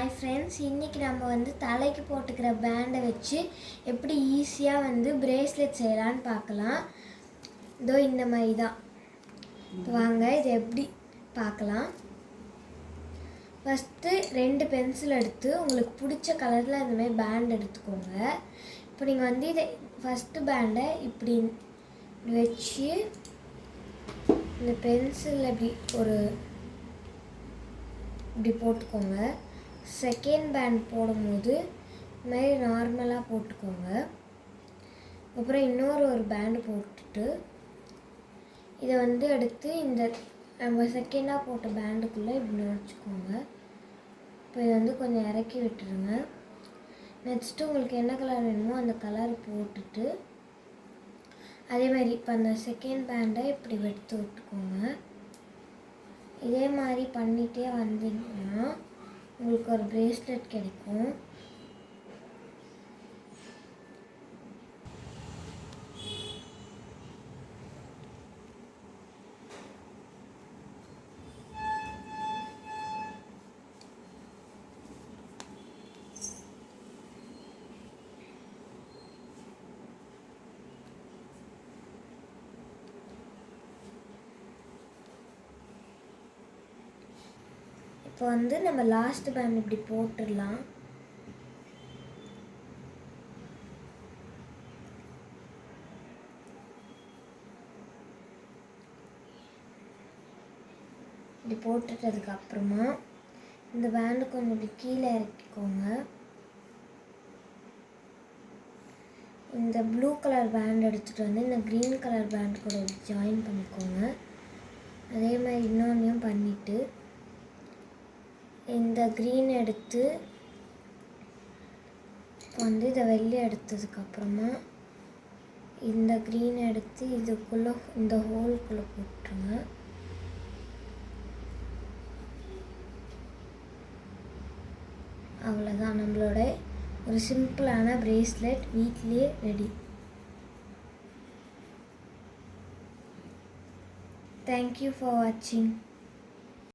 Hi friends, இன்றைக்கி நம்ம தலைக்கு போட்டுக்கிற பேண்டை வச்சு எப்படி ஈஸியாக பிரேஸ்லெட் செய்யலான்னு பார்க்கலாம். இதோ இந்த மாதிரி தான். வாங்க இதை எப்படி பார்க்கலாம். ஃபஸ்ட்டு 2 பென்சில் எடுத்து உங்களுக்கு பிடிச்ச கலரில் இந்த மாதிரி பேண்ட் எடுத்துக்கோங்க. இப்போ நீங்கள் இதை ஃபஸ்ட்டு பேண்டை இப்படி வச்சு இந்த பென்சிலில் இப்படி போட்டுக்கோங்க. செகண்ட் பேண்ட் போடும்போது இந்த மாதிரி நார்மலாக போட்டுக்கோங்க. அப்புறம் இன்னொரு பேண்டு போட்டுட்டு இதை எடுத்து இந்த நம்ம செகண்டாக போட்ட பேண்டுக்குள்ளே இப்படி வச்சுக்கோங்க. இப்போ இதை கொஞ்சம் இறக்கி விட்டுருங்க. நெக்ஸ்ட்டு உங்களுக்கு என்ன கலர் வேணுமோ அந்த கலர் போட்டுட்டு அதே மாதிரி இப்போ அந்த செகண்ட் பேண்டை இப்படி எடுத்து விட்டுக்கோங்க. இதே மாதிரி பண்ணிகிட்டே வந்தீங்கன்னா உங்களுக்கு ஒரு பிரேஸ்லெட் கிடைக்கும். இப்போ நம்ம லாஸ்ட் பேண்ட் இப்படி போட்டுடலாம். இப்படி போட்டுட்டதுக்கு அப்புறமா இந்த பேண்டு கொஞ்சம் இப்படி கீழே இறக்கிக்கோங்க. இந்த ப்ளூ கலர் பேண்ட் எடுத்துகிட்டு இந்த க்ரீன் கலர் பேண்ட் கூட ஜாயின் பண்ணிக்கோங்க. அதே மாதிரி இன்னொன்றையும் பண்ணிவிட்டு இந்த க்ரீன் எடுத்து இதை வெளியே எடுத்ததுக்கப்புறமா இந்த க்ரீன் எடுத்து இதுக்குள்ளே இந்த ஹோல்குள்ளே போட்டுருங்க. அவ்வளோதான், நம்மளோட ஒரு சிம்பிளான பிரேஸ்லெட் வீட்லேயே ரெடி. தேங்க்யூ ஃபார் வாட்சிங்.